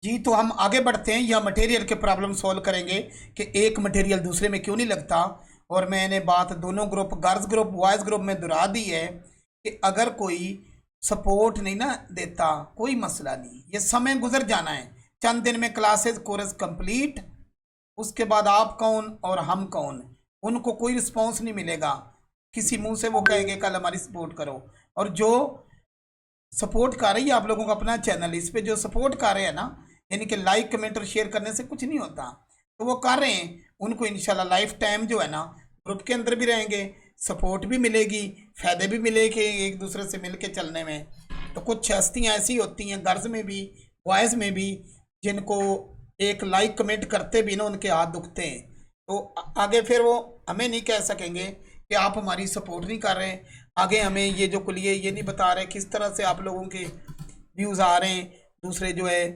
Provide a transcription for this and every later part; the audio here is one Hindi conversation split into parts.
जी, तो हम आगे बढ़ते हैं या मटेरियल के प्रॉब्लम सॉल्व करेंगे कि एक मटेरियल दूसरे में क्यों नहीं लगता। और मैंने बात दोनों group, girls group boys group में दोहरा दी है कि अगर कोई सपोर्ट नहीं ना देता, कोई मसला नहीं, ये समय गुजर जाना है। चंद दिन में क्लासेस कोर्स कंप्लीट, उसके बाद आप कौन और हम कौन, उनको कोई रिस्पॉन्स नहीं मिलेगा। किसी मुंह से वो कहेंगे कल हमारी सपोर्ट करो। और जो सपोर्ट कर रही है आप लोगों का अपना चैनल, इस पे जो सपोर्ट कर रहे हैं ना, यानी कि लाइक कमेंट और शेयर करने से कुछ नहीं होता, तो वो कर रहे हैं, उनको इंशाल्लाह लाइफ टाइम जो है ना ग्रुप के अंदर भी रहेंगे, सपोर्ट भी मिलेगी, फायदे भी मिलेंगे एक दूसरे से मिल के चलने में। तो कुछ हस्तियाँ ऐसी होती हैं गर्ल्स में भी बॉयज़ में भी, जिनको एक लाइक कमेंट करते भी ना उनके हाथ दुखते हैं। तो आगे फिर वो हमें नहीं कह सकेंगे कि आप हमारी सपोर्ट नहीं कर रहे। आगे हमें ये जो कुलिए ये नहीं बता रहे किस तरह से आप लोगों के व्यूज़ आ रहे हैं। दूसरे जो है,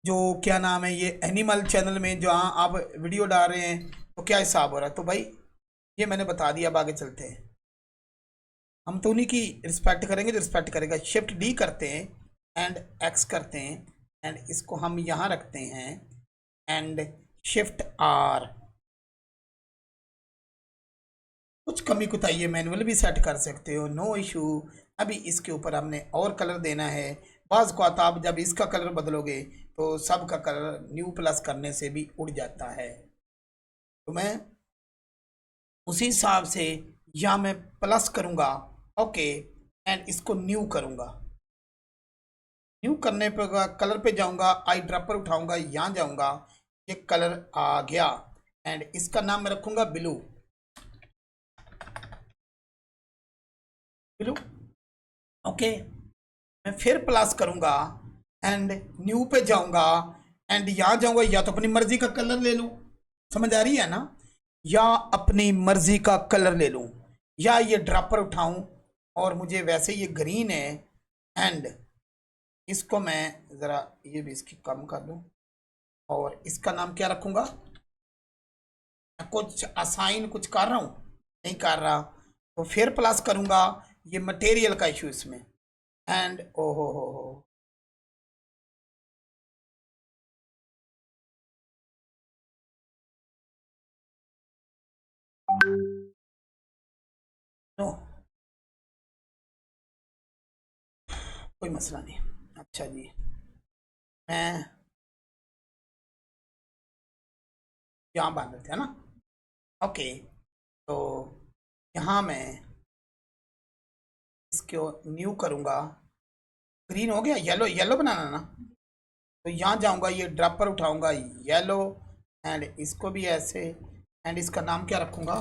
जो क्या नाम है, ये एनिमल चैनल में जहाँ आप वीडियो डाल रहे हैं, तो क्या हिसाब हो रहा है। तो भाई ये मैंने बता दिया, अब आगे चलते हैं। हम तो उन्हीं की रिस्पेक्ट करेंगे जो रिस्पेक्ट करेगा। शिफ्ट डी करते हैं एंड एक्स करते हैं एंड इसको हम यहाँ रखते हैं एंड शिफ्ट आर। कुछ कमी कुताई है मैनुअल भी सेट कर सकते हो, नो इशू। अभी इसके ऊपर हमने और कलर देना है। बाज को आता, आप जब इसका कलर बदलोगे तो सब का कलर न्यू प्लस करने से भी उड़ जाता है। तो मैं उसी हिसाब से या मैं प्लस करूँगा, ओके, एंड इसको न्यू करूँगा। न्यू करने पर कलर पे जाऊँगा, आई ड्रॉपर उठाऊँगा, यहाँ जाऊँगा, ये कलर आ गया एंड इसका नाम मैं रखूँगा ब्लू। Blue, okay. मैं फिर प्लस करूँगा एंड न्यू पे जाऊँगा एंड यहाँ जाऊँगा, या तो अपनी मर्जी का कलर ले लूँ, समझ आ रही है ना, या अपनी मर्जी का कलर ले लूँ, या ये ड्रॉपर उठाऊँ और मुझे वैसे ये ग्रीन है एंड इसको मैं ज़रा ये भी इसकी कम कर दूँ और इसका नाम क्या रखूँगा। कुछ असाइन कुछ कर रहा हूँ, नहीं कर रहा, तो फिर प्लस करूँगा। ये मटेरियल का इशू इसमें एंड ओ हो नो, कोई मसला नहीं। अच्छा जी, मैं यहाँ बांध देते हैं ना, ओके। तो यहाँ मैं इसको न्यू करूँगा, ग्रीन हो गया, येलो, येलो बनाना ना, तो यहाँ जाऊँगा, ये ड्रॉपर उठाऊँगा, येलो, एंड इसको भी ऐसे, एंड इसका नाम क्या रखूँगा,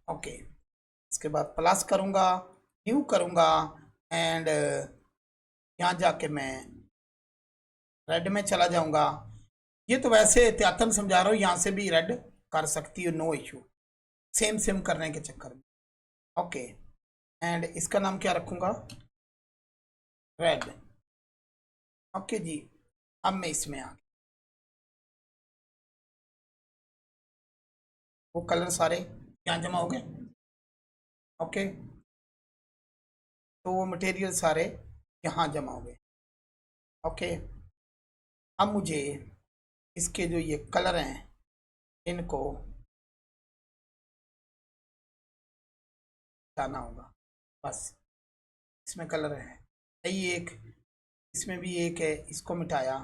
ओके। इसके बाद प्लस करूँगा, न्यू करूँगा एंड यहाँ जाके मैं रेड में चला जाऊँगा। ये तो वैसे एहतियातन समझा रहा हूँ, यहाँ से भी रेड कर सकती हो, नो इशू, सेम सेम करने के चक्कर में, ओके। एंड इसका नाम क्या रखूँगा, रेड, ओके जी। अब मैं इसमें आ गया, वो कलर सारे यहाँ जमा हो गए, ओके। तो वो मटेरियल सारे यहाँ जमा हो गए, ओके। अब मुझे इसके जो ये कलर हैं इनको हटाना होगा, बस। इसमें कलर है, ये एक, इसमें भी एक है, इसको मिटाया,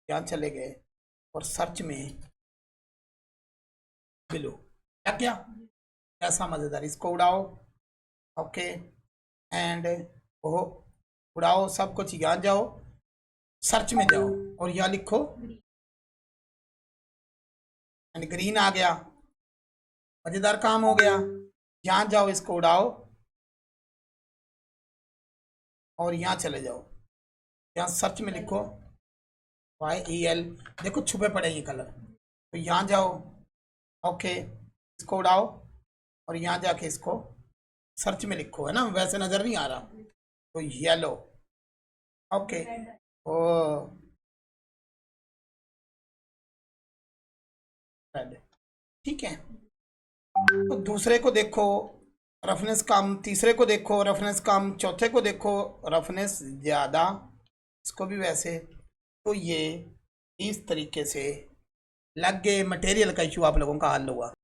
यहाँ चले गए और सर्च में ब्लू, क्या क्या, कैसा मज़ेदार, इसको उड़ाओ, ओके। एंड वो उड़ाओ सब कुछ, यहाँ जाओ, सर्च में जाओ और यहाँ लिखो एंड ग्रीन आ गया, मज़ेदार काम हो गया। यहाँ जाओ, इसको उड़ाओ और यहाँ चले जाओ, यहाँ सर्च में लिखो YEL, देखो छुपे पड़े ये कलर, तो यहाँ जाओ, ओके, इसको उड़ाओ और यहाँ जाके इसको सर्च में लिखो, है ना, वैसे नज़र नहीं आ रहा, तो येलो, ओके। ओ रेड, ठीक है। तो दूसरे को देखो, रफनेस कम तीसरे को देखो, रफनेस कम चौथे को देखो, रफनेस ज़्यादा इसको भी वैसे। तो ये इस तरीके से लग गए मटेरियल का इशू आप लोगों का हल हुआ।